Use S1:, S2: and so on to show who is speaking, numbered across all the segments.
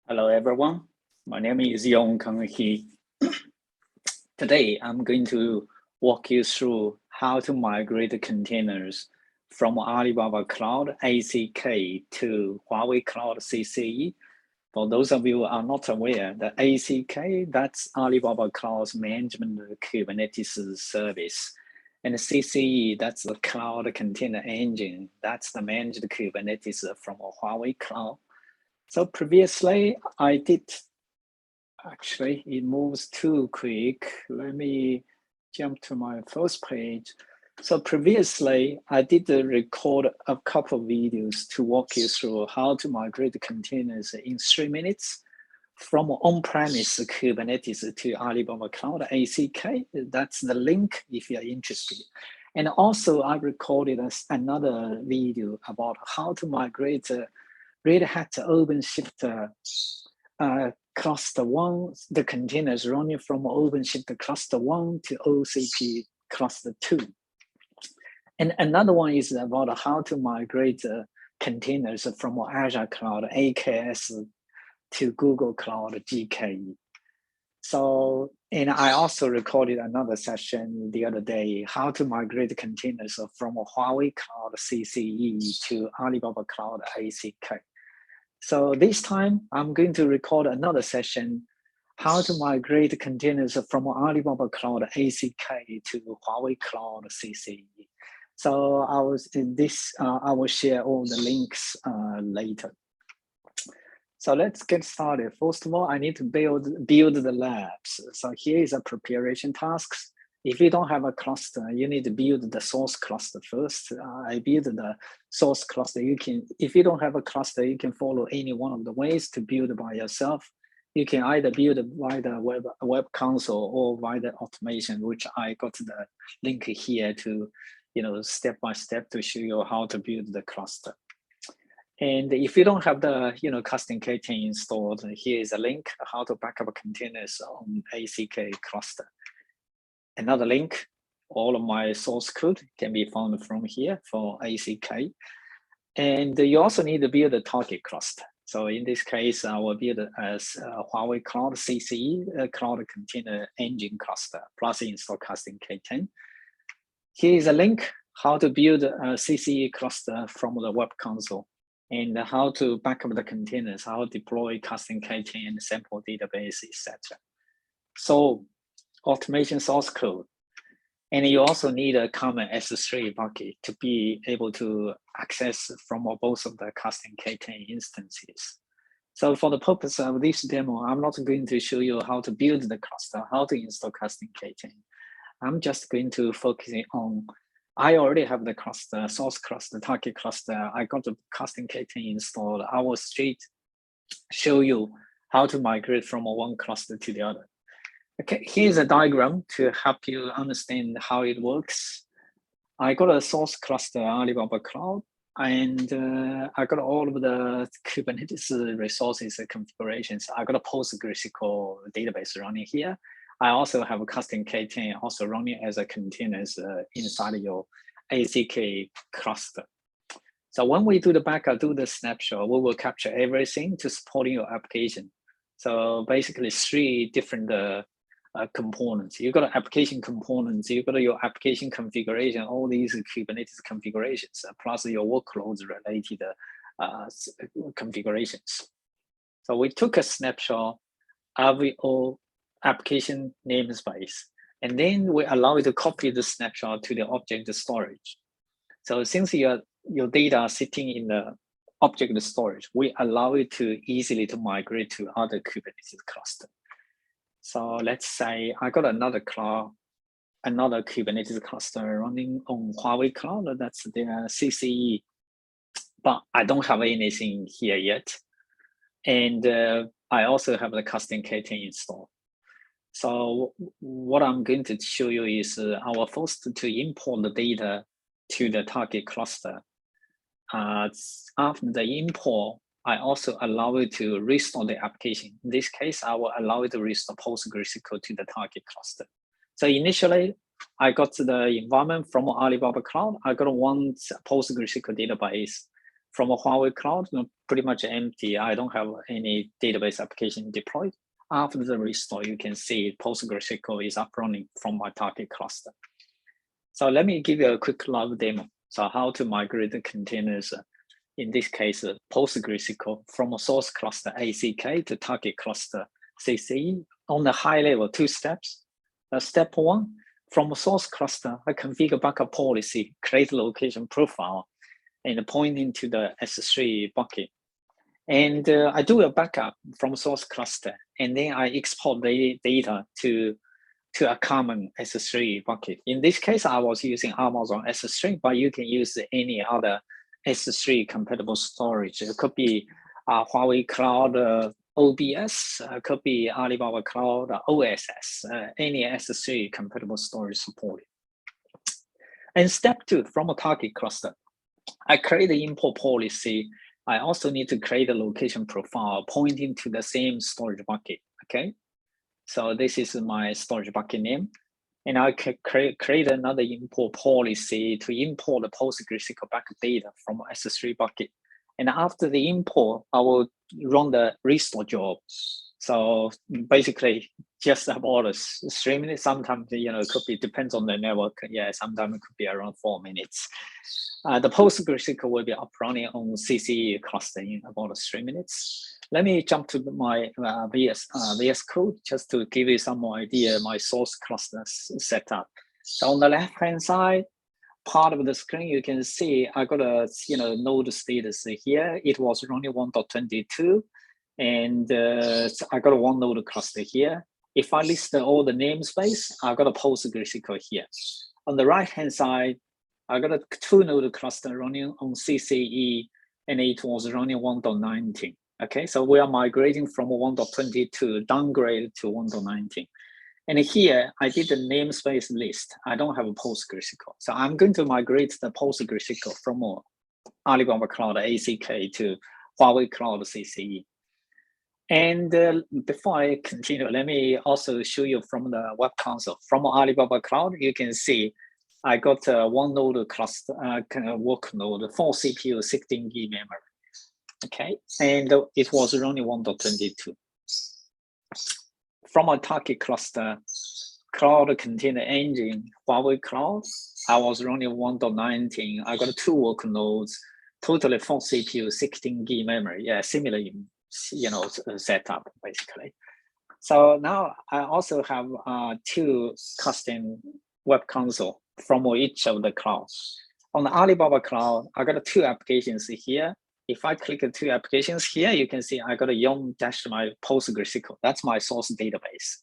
S1: Hello, everyone. My name is Yongkang here. Today, I'm going to walk you through how to migrate the containers from Alibaba Cloud ACK to Huawei Cloud CCE. For those of you who are not aware, the ACK, that's Alibaba Cloud's management Kubernetes service. And the CCE, that's the Cloud Container Engine. That's the managed Kubernetes from Huawei Cloud. So previously I did, actually it moves too quick. Let me jump to my first page. So previously I did record a couple of videos to walk you through how to migrate the containers in 3 minutes from on-premise Kubernetes to Alibaba Cloud ACK. That's the link if you're interested. And also I recorded another video about how to migrate Red Hat OpenShift cluster 1, the containers running from OpenShift cluster 1 to OCP cluster 2. And another one is about how to migrate containers from Azure Cloud AKS to Google Cloud GKE. So, and I also recorded another session the other day, how to migrate containers from Huawei Cloud CCE to Alibaba Cloud ACK. So this time I'm going to record another session, how to migrate containers from Alibaba Cloud ACK to Huawei Cloud CCE. So I will share all the links later. So let's get started. First of all, I need to build the labs. So here is a preparation tasks. If you don't have a cluster, you need to build the source cluster first. I build the source cluster. If you don't have a cluster, you can follow any one of the ways to build by yourself. You can either build by the web console or by the automation, which I got the link here to, step by step to show you how to build the cluster. And if you don't have the, custom K10 installed, here is a link how to backup containers on ACK cluster. Another link, all of my source code can be found from here for ACK. And you also need to build a target cluster. So in this case, I will build it as Huawei Cloud CCE, Cloud Container Engine cluster, plus install custom K10. Here is a link, how to build a CCE cluster from the web console, and how to backup the containers, how to deploy custom K10 sample database, etc. So automation source code. And you also need a common S3 bucket to be able to access from both of the custom K10 instances. So for the purpose of this demo, I'm not going to show you how to build the cluster, how to install custom K10. I'm just going to focus on, I already have the cluster, source cluster, target cluster. I got the custom K10 installed. I will straight show you how to migrate from one cluster to the other. Okay, here's a diagram to help you understand how it works. I got a source cluster, Alibaba Cloud, and I got all of the Kubernetes resources and configurations. I got a PostgreSQL database running here. I also have a custom K10 also running as a containers inside your ACK cluster. So when we do the backup, do the snapshot, we will capture everything to support your application. So basically 3 different components. You've got application components, you've got your application configuration, all these Kubernetes configurations, plus your workloads related configurations. So we took a snapshot of your application namespace, and then we allow you to copy the snapshot to the object storage. So since your data are sitting in the object storage, we allow you to easily to migrate to other Kubernetes cluster. So let's say I got another Kubernetes cluster running on Huawei Cloud, that's their CCE, but I don't have anything here yet. And I also have the custom K10 installed. So what I'm going to show you is our first to import the data to the target cluster. After the import, I also allow it to restore the application. In this case, I will allow it to restore PostgreSQL to the target cluster. So initially, I got the environment from Alibaba Cloud. I got one PostgreSQL database from a Huawei Cloud, pretty much empty. I don't have any database application deployed. After the restore, you can see PostgreSQL is up running from my target cluster. So let me give you a quick live demo. So how to migrate the containers, in this case, PostgreSQL from a source cluster ACK to target cluster CCE. On the high level, 2 steps. Step 1, from a source cluster, I configure backup policy, create location profile, and pointing to the S3 bucket. And I do a backup from source cluster, and then I export the data to a common S3 bucket. In this case, I was using Amazon S3, but you can use any other S3 compatible storage. It could be Huawei Cloud OBS, could be Alibaba Cloud OSS, any S3 compatible storage supported. And step 2, from a target cluster, I create the import policy. I also need to create a location profile pointing to the same storage bucket, okay? So this is my storage bucket name. And I can create another import policy to import the PostgreSQL backup data from S3 bucket. And after the import, I will run the restore job. So basically, just about 3 minutes. Sometimes, it could be, depends on the network. Yeah, sometimes it could be around 4 minutes. The PostgreSQL will be up running on CCE cluster in about 3 minutes. Let me jump to my VS Code just to give you some more idea my source cluster setup. So on the left-hand side, part of the screen, you can see I got a node status here. It was running 1.22, and I got a 1 node cluster here. If I list all the namespace, I got a PostgreSQL here. On the right-hand side, I got a 2 node cluster running on CCE, and it was running 1.19. Okay, so we are migrating from 1.22 downgrade to 1.19. And here I did the namespace list. I don't have a PostgreSQL. So I'm going to migrate the PostgreSQL from Alibaba Cloud ACK to Huawei Cloud CCE. And before I continue, let me also show you from the web console. From Alibaba Cloud, you can see I got a 1 node cluster, work node, 4 CPU, 16 GB memory. Okay, and it was running 1.22. From a target cluster, Cloud Container Engine, Huawei Cloud, I was running 1.19. I got 2 work nodes, totally 4 CPU, 16 GB memory. Yeah, similar, setup basically. So now I also have 2 custom web console from each of the clouds. On the Alibaba Cloud, I got 2 applications here. If I click 2 applications here, you can see I got a Yongkang PostgreSQL. That's my source database.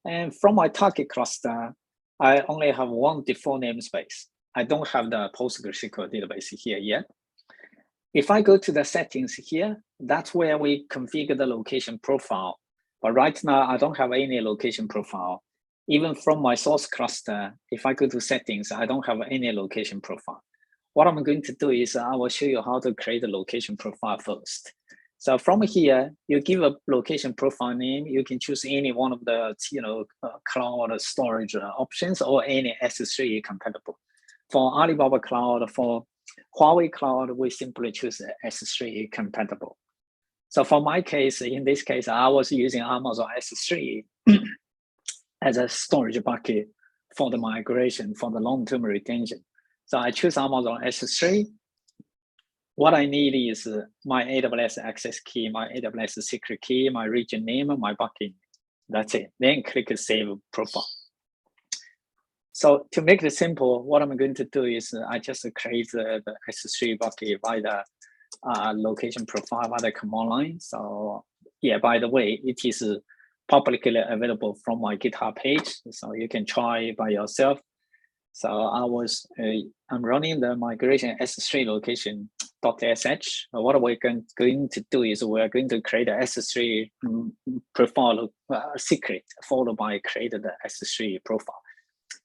S1: And from my target cluster, I only have 1 default namespace. I don't have the PostgreSQL database here yet. If I go to the settings here, that's where we configure the location profile. But right now, I don't have any location profile. Even from my source cluster, if I go to settings, I don't have any location profile. What I'm going to do is I will show you how to create a location profile first. So from here, you give a location profile name. You can choose any one of the cloud storage options or any S3 compatible. For Alibaba Cloud, for Huawei Cloud, we simply choose S3 compatible. So for my case, in this case, I was using Amazon S3 as a storage bucket for the migration, for the long-term retention. So I choose Amazon S3. What I need is my AWS access key, my AWS secret key, my region name, my bucket. That's it. Then click Save Profile. So to make it simple, what I'm going to do is I just create the S3 bucket by the location profile by the command line. So yeah, by the way, it is publicly available from my GitHub page. So you can try it by yourself. So I'm running the migration S3 location.sh. What we're going to do is we're going to create a S3 profile secret followed by create the S3 profile.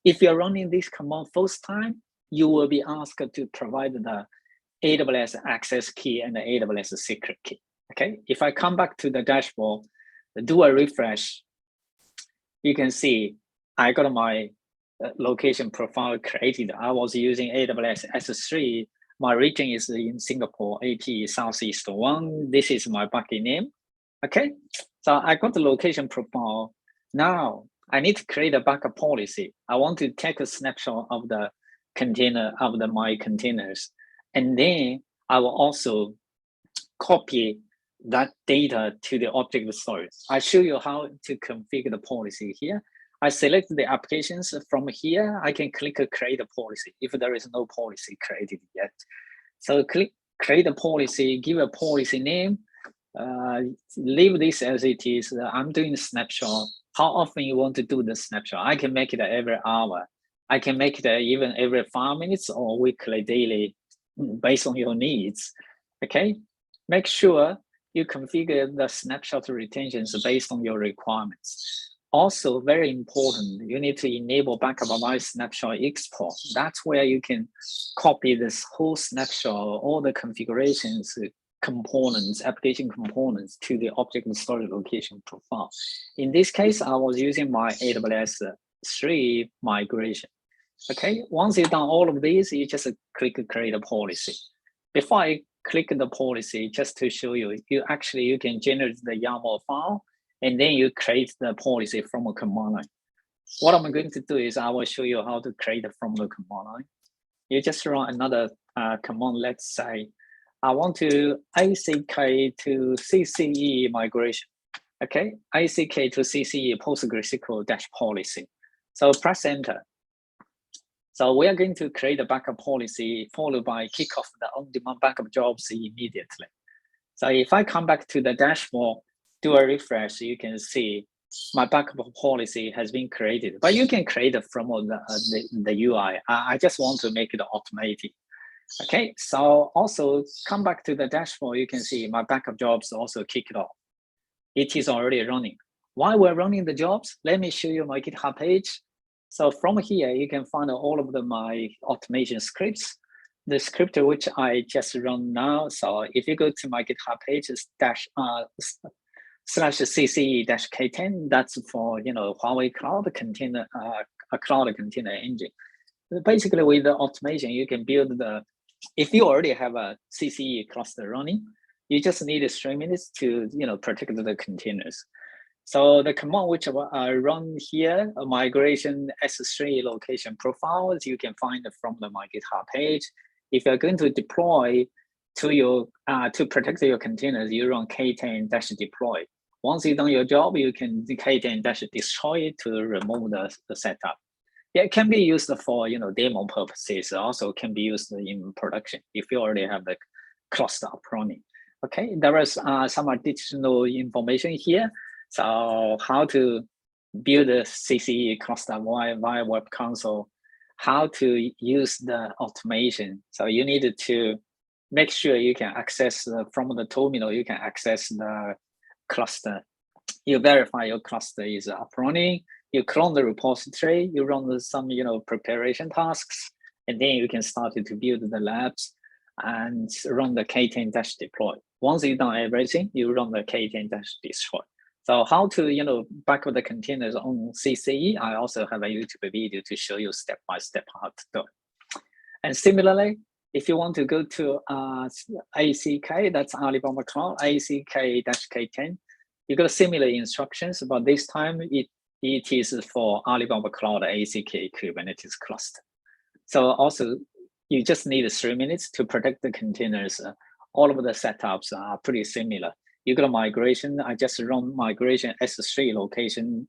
S1: If you're running this command first time, you will be asked to provide the AWS access key and the AWS secret key. Okay, if I come back to the dashboard, do a refresh, you can see I got my location profile created. I was using AWS S3, My region is in Singapore, AP Southeast 1. This is my bucket name. Okay, so I got the location profile. Now I need to create a backup policy. I want to take a snapshot of the container of my containers, and then I will also copy that data to the object storage. I show you how to configure the policy here. I select the applications from here. I can click create a policy if there is no policy created yet. So click create a policy, give a policy name, leave this as it is. I'm doing a snapshot. How often you want to do the snapshot? I can make it every hour. I can make it even every 5 minutes or weekly, daily, based on your needs. Okay, make sure you configure the snapshot retentions based on your requirements. Also, very important, you need to enable backup by snapshot export. That's where you can copy this whole snapshot, all the configurations, components, application components to the object storage location profile. In this case, I was using my AWS 3 migration. Okay, once you've done all of these, you just click create a policy. Before I click the policy, just to show you, you can generate the YAML file, and then you create the policy from a command line. What I'm going to do is I will show you how to create it from the command line. You just run another command. Let's say I want to ACK2CCE migration. Okay, ACK2CCE PostgreSQL policy. So press enter. So we are going to create a backup policy followed by kick off the on-demand backup jobs immediately. So if I come back to the dashboard, do a refresh, you can see my backup policy has been created. But you can create it from the UI. I just want to make it automated. Okay, so also come back to the dashboard, you can see my backup jobs also kicked off. It is already running. While we're running the jobs, let me show you my GitHub page. So from here, you can find all of my automation scripts. The script which I just run now. So if you go to my GitHub page, it's /CCE-K10. That's for Huawei Cloud Container Cloud Container Engine. Basically, with the automation, you can build if you already have a CCE cluster running, you just need 3 minutes to protect the containers. So the command which I run here, a migration S3 location profiles, you can find it from my GitHub page. If you're going to deploy to your to protect your containers, you run K10-deploy. Once you've done your job, you can K10-destroy to remove the setup. Yeah, it can be used for demo purposes. Also can be used in production if you already have the cluster up running. Okay, there is some additional information here. So how to build a CCE cluster via web console, how to use the automation. So you need to make sure you can access from the terminal, you can access the cluster. You verify your cluster is up running, you clone the repository, you run some preparation tasks, and then you can start to build the labs and run the K10-deploy. Once you've done everything, you run the K10-destroy. So how to back up the containers on CCE, I also have a YouTube video to show you step-by-step how to do it. And similarly, if you want to go to ACK, that's Alibaba Cloud, ACK-K10, you got similar instructions, but this time it is for Alibaba Cloud ACK Kubernetes cluster. So also, you just need 3 minutes to protect the containers. All of the setups are pretty similar. You got a migration. I just run migration S3 location.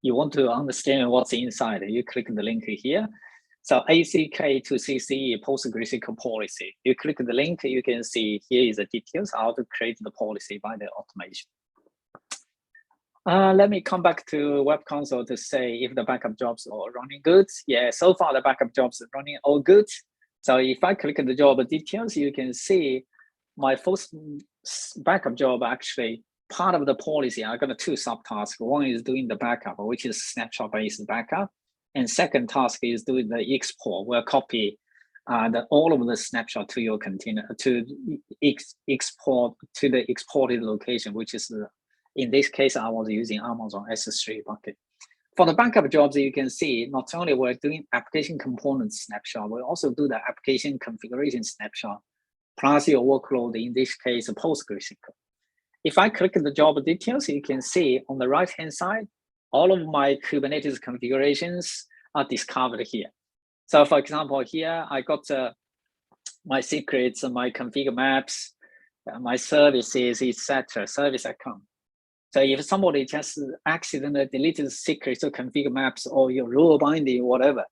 S1: You want to understand what's inside, you click the link here. So ACK2CCE PostgreSQL policy. You click the link, you can see here is the details how to create the policy by the automation. Let me come back to web console to say if the backup jobs are running good. Yeah, so far the backup jobs are running all good. So if I click the job details, you can see my first backup job actually part of the policy. I got 2 subtasks. One is doing the backup, which is snapshot-based backup, and second task is doing the export. We'll copy all of the snapshot to your container to export to the exported location, which is in this case I was using Amazon S3 bucket. For the backup jobs, you can see not only we're doing application component snapshot, we also do the application configuration snapshot, plus your workload, in this case, PostgreSQL. If I click the job details, you can see on the right-hand side, all of my Kubernetes configurations are discovered here. So for example, here I got my secrets, my config maps, my services, etc., service account. So if somebody just accidentally deleted secrets or config maps or your rule binding, whatever,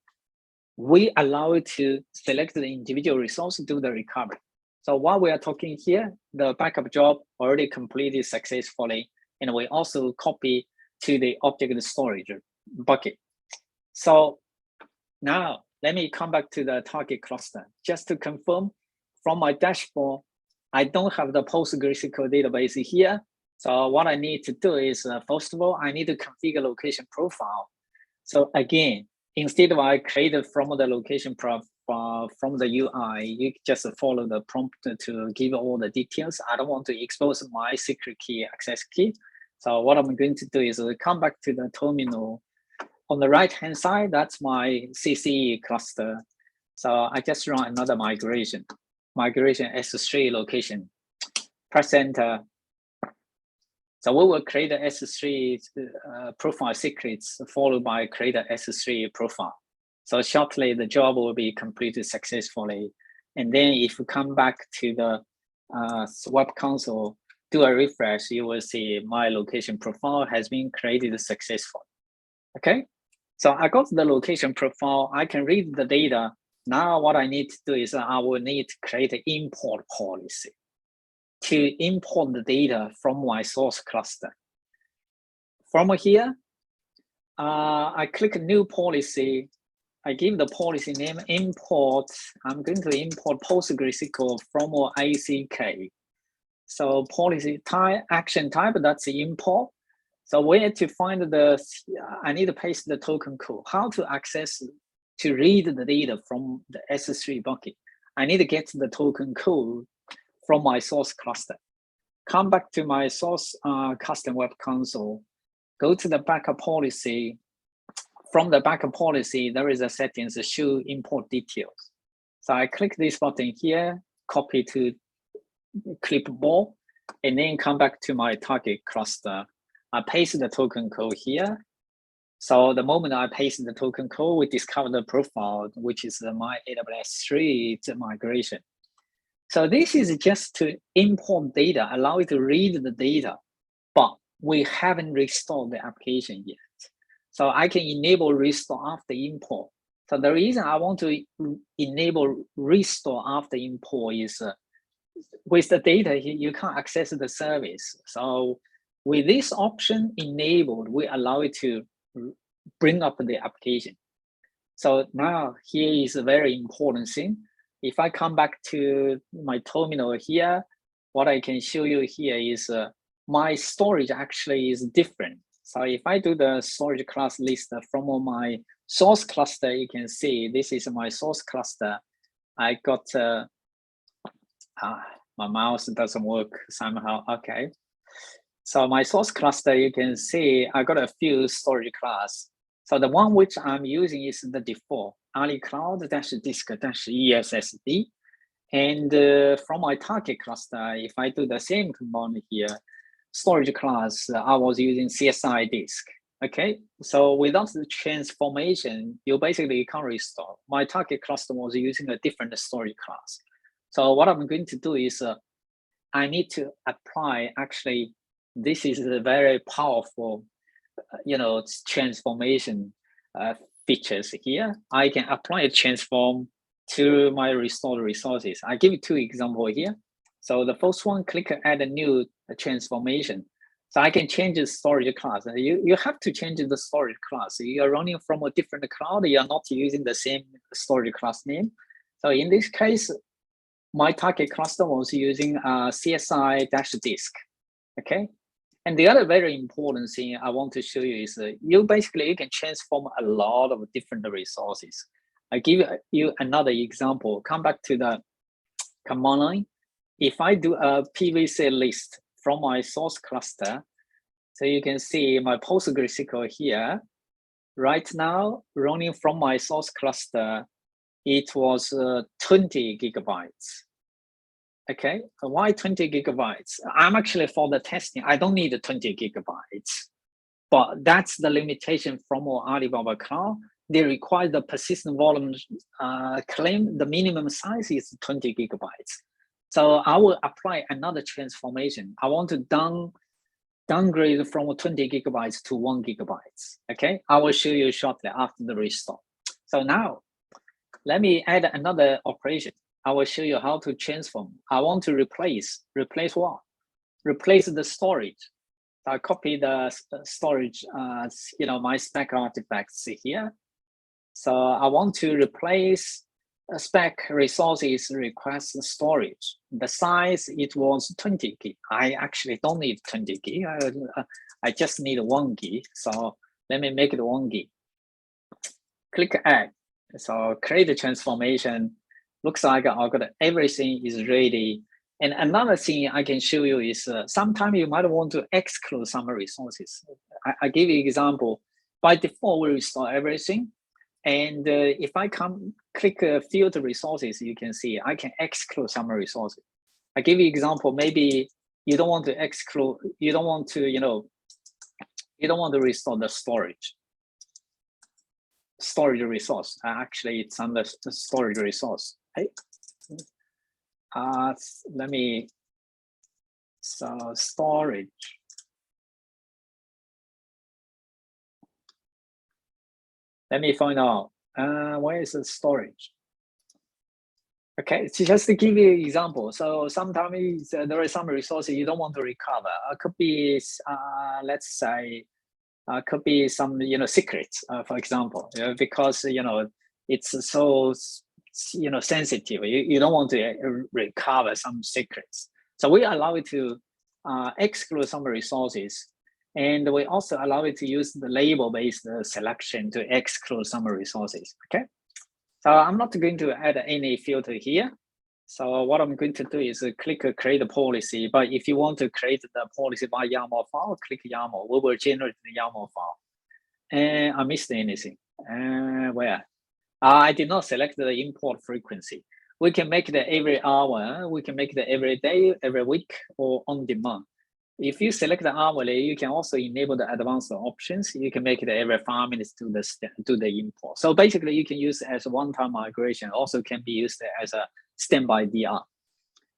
S1: we allow it to select the individual resource to do the recovery. So while we are talking here, the backup job already completed successfully, and we also copy to the object storage bucket. So now let me come back to the target cluster. Just to confirm, from my dashboard, I don't have the PostgreSQL database here. So what I need to do is, first of all, I need to configure location profile. So again, instead of I created from the location profile from the UI, you just follow the prompt to give all the details. I don't want to expose my secret key, access key. So what I'm going to do is come back to the terminal. On the right-hand side, that's my CCE cluster. So I just run another migration S3 location, press enter. So we will create a S3 profile secrets followed by create a S3 profile. So shortly the job will be completed successfully. And then if you come back to the web console, do a refresh, you will see my location profile has been created successfully. Okay, so I got the location profile, I can read the data. Now what I need to do is I will need to create an import policy to import the data from my source cluster. From here, I click new policy. I give the policy name import. I'm going to import PostgreSQL from ACK. So policy type, action type, that's the import. So where to find the, I need to paste the token code. How to access, to read the data from the S3 bucket. I need to get the token code from my source cluster. Come back to my source custom web console, go to the backup policy. From the backup policy, there is a setting to show import details. So I click this button here, copy to clipboard, and then come back to my target cluster. I paste the token code here. So the moment I paste the token code, we discover the profile, which is my AWS 3 migration. So this is just to import data, allow it to read the data, but we haven't restored the application yet. So I can enable restore after import. So the reason I want to enable restore after import is with the data, you can't access the service. So with this option enabled, we allow it to bring up the application. So now here is a very important thing. If I come back to my terminal here, what I can show you here is my storage actually is different. So if I do the storage class list from my source cluster, you can see this is my source cluster. I got, my mouse doesn't work somehow, okay. So my source cluster, you can see I got a few storage class. So the one which I'm using is the default, AliCloud-disk-ESSD. And from my target cluster, if I do the same command here, storage class, I was using CSI disk. Okay, so without the transformation, you basically can't restore. My target cluster was using a different storage class. So what I'm going to do is I need to apply, actually, this is a very powerful, transformation features here. I can apply a transform to my restored resources. I give you two examples here. So the first one, click add a new transformation. So I can change the storage class. You have to change the storage class. You are running from a different cloud. You are not using the same storage class name. So in this case, my target cluster was using CSI-disk. Okay. And the other very important thing I want to show you is you can transform a lot of different resources. I give you another example. Come back to the command line. If I do a PVC list from my source cluster, so you can see my PostgreSQL here. Right now, running from my source cluster, it was 20 gigabytes. Okay, why 20 gigabytes? I'm actually, for the testing, I don't need 20 gigabytes, but that's the limitation from Alibaba Cloud. They require the persistent volume claim, the minimum size is 20 gigabytes. So I will apply another transformation. I want to downgrade from 20 gigabytes to 1 gigabytes. Okay, I will show you shortly after the restore. So now, let me add another operation. I will show you how to transform. I want to replace what? Replace the storage. I copy the storage, my spec artifacts here. So I want to replace spec resources request storage. The size, it was 20 gig. I actually don't need 20 gig. I just need 1 gig. So let me make it 1 gig. Click add. So create the transformation. Looks like I got everything is ready. And another thing I can show you is sometimes you might want to exclude some resources. I give you an example. By default, we restore everything. And if I click filter resources, you can see I can exclude some resources. I give you an example. Maybe you don't want to exclude, you don't want to restore the storage resource. Actually, it's under the storage resource. Hey. Let me, so storage. Let me find out, where is the storage? Okay, just to give you an example. So sometimes there are some resources you don't want to recover. It could be, let's say, could be some, secrets, for example, because, it's so, sensitive. You don't want to recover some secrets. So we allow it to exclude some resources. And we also allow it to use the label-based selection to exclude some resources, okay? So I'm not going to add any filter here. So what I'm going to do is click create a policy. But if you want to create the policy by YAML file, click YAML. We will generate the YAML file. And I missed anything. Where? I did not select the import frequency. We can make it every hour. We can make it every day, every week, or on demand. If you select the hourly, you can also enable the advanced options. You can make it every 5 minutes to the import. So basically, you can use it as a one-time migration. Also can be used as a standby DR.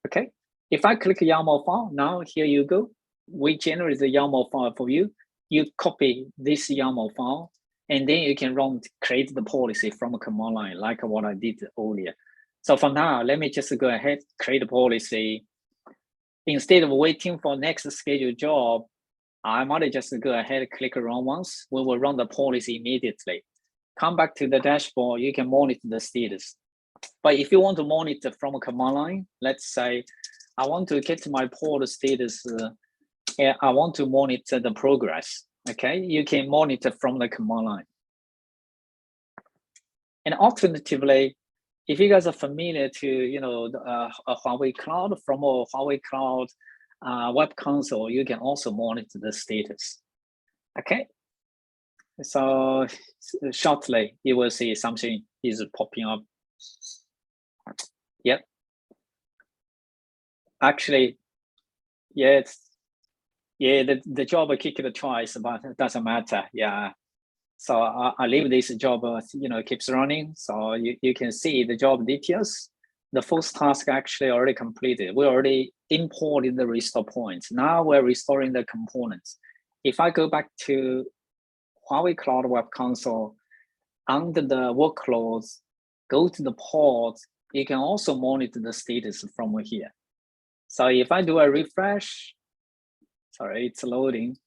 S1: Okay. If I click YAML file, now here you go. We generate the YAML file for you. You copy this YAML file, and then you can create the policy from a command line, like what I did earlier. So for now, let me just go ahead, create a policy. Instead of waiting for next scheduled job, I might just go ahead, click run once. We will run the policy immediately. Come back to the dashboard, you can monitor the status. But if you want to monitor from a command line, let's say I want to get my port status, I want to monitor the progress, okay? You can monitor from the command line. And alternatively, if you guys are familiar to, a Huawei Cloud, from a Huawei Cloud web console, you can also monitor the status. Okay. So shortly, you will see something is popping up. Yep. Actually, yeah, the job I kicked it twice, but it doesn't matter. Yeah. So I leave this job, keeps running. So you can see the job details. The first task actually already completed. We already imported the restore points. Now we're restoring the components. If I go back to Huawei Cloud Web Console, under the workloads, go to the port, you can also monitor the status from here. So if I do a refresh, sorry, it's loading,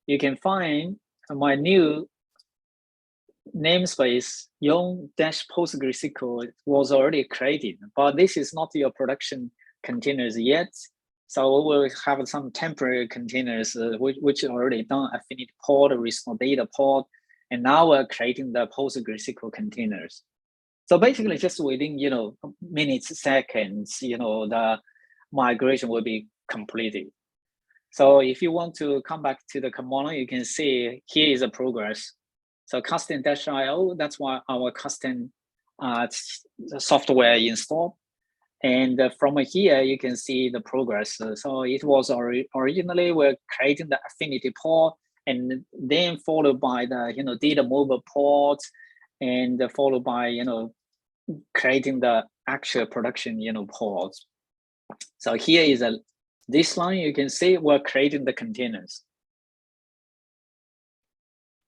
S1: you can find my new namespace Yong-PostgreSQL was already created, but this is not your production containers yet. So we will have some temporary containers which already done affinity port, restore data port, and now we're creating the PostgreSQL containers. So basically, just within minutes, seconds, the migration will be completed. So if you want to come back to the command line, you can see here is the progress. So custom-io, that's why our custom software installed. And from here, you can see the progress. So it was originally we're creating the affinity port, and then followed by the data mobile port, and followed by creating the actual production ports. So here is this line. You can see we're creating the containers.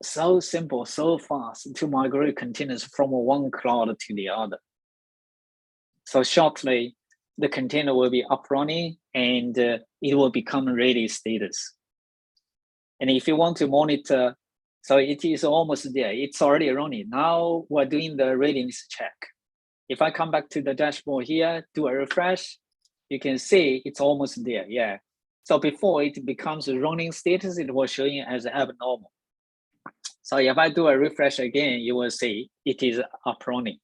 S1: So simple, so fast to migrate containers from one cloud to the other. So shortly, the container will be up running, and it will become ready status. And if you want to monitor, so it is almost there. It's already running. Now we're doing the readiness check. If I come back to the dashboard here, do a refresh, you can see it's almost there. Yeah. So before it becomes a running status, it was showing as abnormal. So if I do a refresh again, you will see it is up running.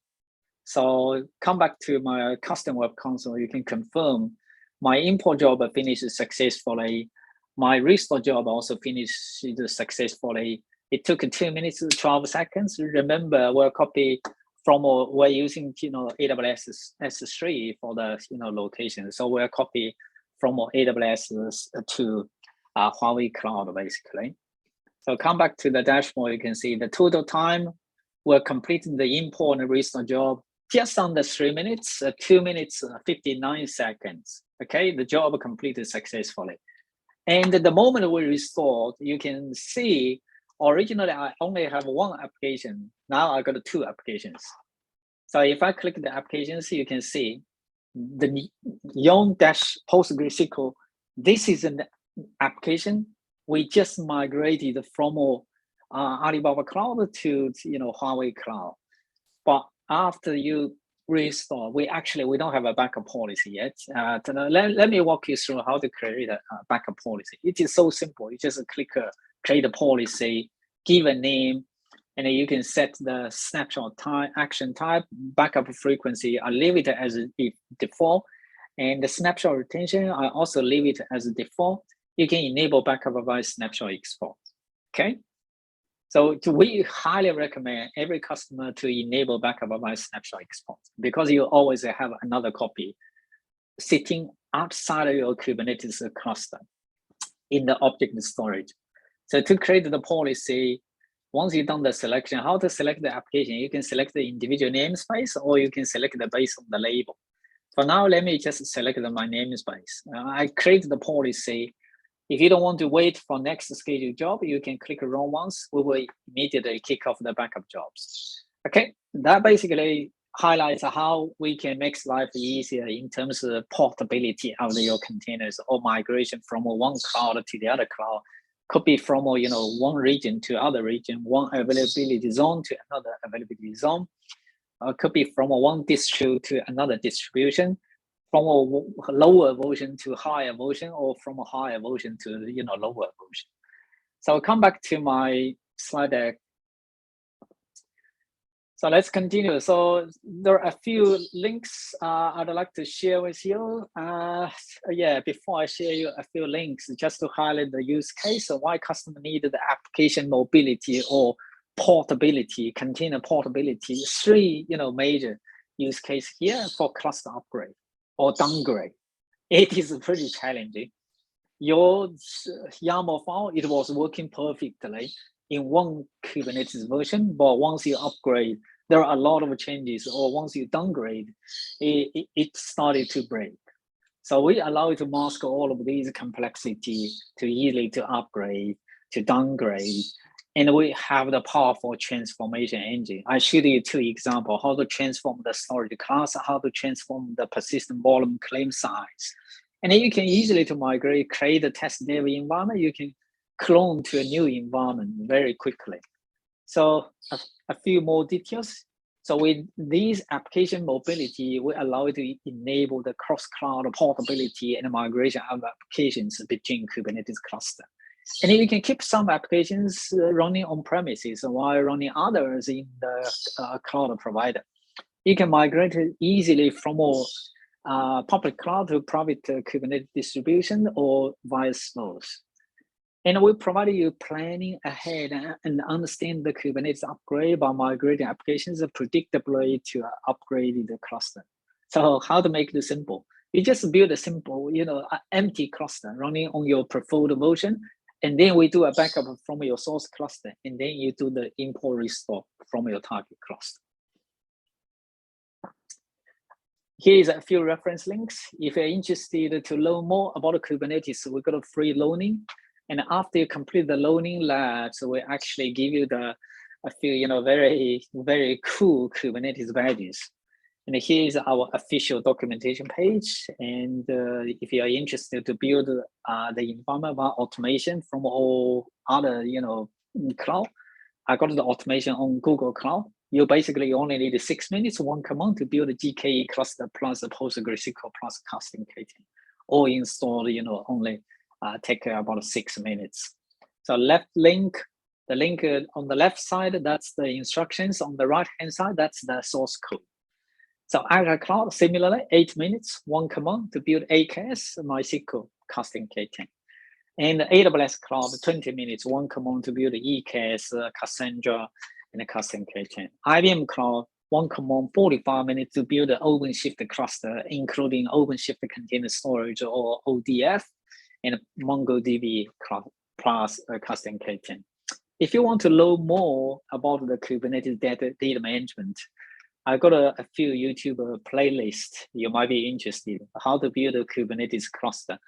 S1: So come back to my custom web console, you can confirm my import job finished successfully. My restore job also finished successfully. It took 2 minutes, 12 seconds. Remember, we're using AWS S3 for the location. So we're copy from AWS to Huawei Cloud basically. So come back to the dashboard, you can see the total time we're completing the import and restore job just under 3 minutes, 2 minutes, 59 seconds. Okay, the job completed successfully. And the moment we restored, you can see originally I only have one application. Now I got 2 applications. So if I click the applications, you can see the Yongkang-PostgreSQL. This is an application we just migrated from Alibaba Cloud to Huawei Cloud. But after you restore, we don't have a backup policy yet. Let me walk you through how to create a backup policy. It is so simple. You just click create a policy, give a name, and then you can set the snapshot type, action type, backup frequency. I leave it as a default, and the snapshot retention I also leave it as a default. You can enable backup by snapshot export. Okay. So we highly recommend every customer to enable backup by snapshot export, because you always have another copy sitting outside of your Kubernetes cluster in the object storage. So to create the policy, once you've done the selection, how to select the application, you can select the individual namespace, or you can select the based on the label. For now, let me just select my namespace. I create the policy. If you don't want to wait for next scheduled job, you can click run once. We will immediately kick off the backup jobs. Okay, that basically highlights how we can make life easier in terms of portability of your containers, or migration from one cloud to the other cloud. Could be from one region to other region, one availability zone to another availability zone. Could be from one distro to another distribution, from a lower version to higher version, or from a higher version to lower version. So I'll come back to my slide deck. So let's continue. So there are a few links I'd like to share with you. Yeah, before I share you a few links, just to highlight the use case of why customer needed the application mobility or portability, container portability. 3 major use case here for cluster upgrade or downgrade. It is pretty challenging. Your YAML file, it was working perfectly in one Kubernetes version, but once you upgrade, there are a lot of changes, or once you downgrade, it started to break. So we allow you to mask all of these complexity to easily to upgrade, to downgrade, and we have the powerful transformation engine. I showed you 2 examples, how to transform the storage class, how to transform the persistent volume claim size. And then you can easily to migrate, create a test dev environment. You can clone to a new environment very quickly. So a few more details. So with these application mobility, we allow you to enable the cross-cloud portability and migration of applications between Kubernetes cluster. And then you can keep some applications running on premises while running others in the cloud provider. You can migrate easily from public cloud to private Kubernetes distribution or vice versa. And we provide you planning ahead and understand the Kubernetes upgrade by migrating applications predictably to upgrade the cluster. So how to make it simple? You just build a simple, empty cluster running on your preferred version, and then we do a backup from your source cluster, and then you do the import restore from your target cluster. Here is a few reference links. If you're interested to learn more about Kubernetes, we got a free learning. And after you complete the learning labs, we actually give you a few, very, very cool Kubernetes badges. And here is our official documentation page. And if you are interested to build the environment automation from all other, cloud, I got the automation on Google Cloud. You basically only need 6 minutes, one command to build a GKE cluster plus a PostgreSQL plus custom K10. All installed, only take about 6 minutes. So left link, the link on the left side, that's the instructions. On the right-hand side, that's the source code. So Azure Cloud, similarly, 8 minutes, one command to build AKS MySQL custom K10. And AWS Cloud, 20 minutes, one command to build EKS, Cassandra, and a custom K10. IBM Cloud, one command, 45 minutes to build an OpenShift cluster, including OpenShift Container Storage or ODF, and MongoDB Cloud plus custom K10. If you want to learn more about the Kubernetes data management, I got a few YouTube playlists you might be interested in how to build a Kubernetes cluster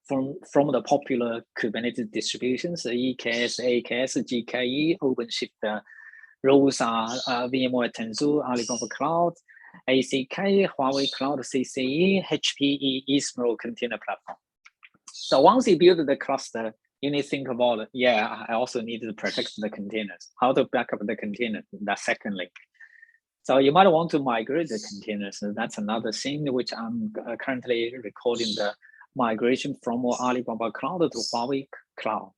S1: from the popular Kubernetes distributions, EKS, AKS, GKE, OpenShift, ROSA, VMware Tanzu, Alibaba Cloud, ACK, Huawei Cloud, CCE, HPE, Ezmeral container platform. So once you build the cluster, you need to think about, I also need to protect the containers. How to back up the container, that second link. So you might want to migrate the containers. So that's another thing which I'm currently recording the migration from Alibaba Cloud to Huawei Cloud.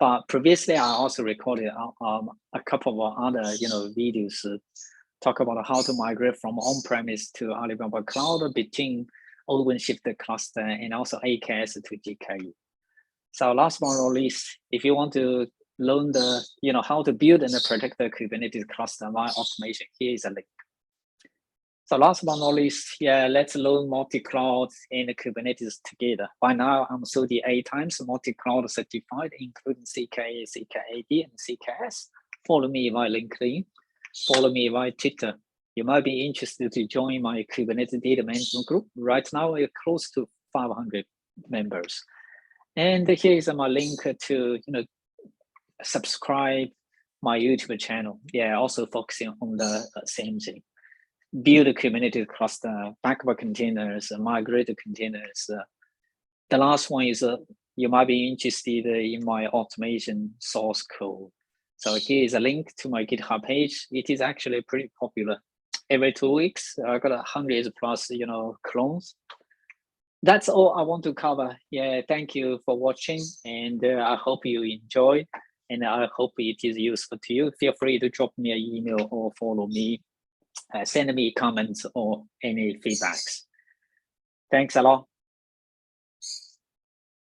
S1: But previously, I also recorded a couple of other, videos talk about how to migrate from on-premise to Alibaba Cloud between OpenShift cluster and also AKS to GKE. So last but not least, if you want to learn how to build and protect the Kubernetes cluster via automation, here is a link. So last but not least, let's learn multi-cloud and Kubernetes together. By now, I'm 38 times multi-cloud certified, including CKA, CKAD, and CKS. Follow me via LinkedIn. Follow me via Twitter. You might be interested to join my Kubernetes data management group. Right now, we're close to 500 members. And here is my link to subscribe my YouTube channel. Also focusing on the same thing. Build a Kubernetes cluster, backup containers, migrate containers. The last one is you might be interested in my automation source code. So here is a link to my GitHub page. It is actually pretty popular. Every 2 weeks, I got hundreds plus, clones. That's all I want to cover. Thank you for watching, and I hope you enjoy, and I hope it is useful to you. Feel free to drop me an email or follow me, send me comments or any feedbacks. Thanks a lot.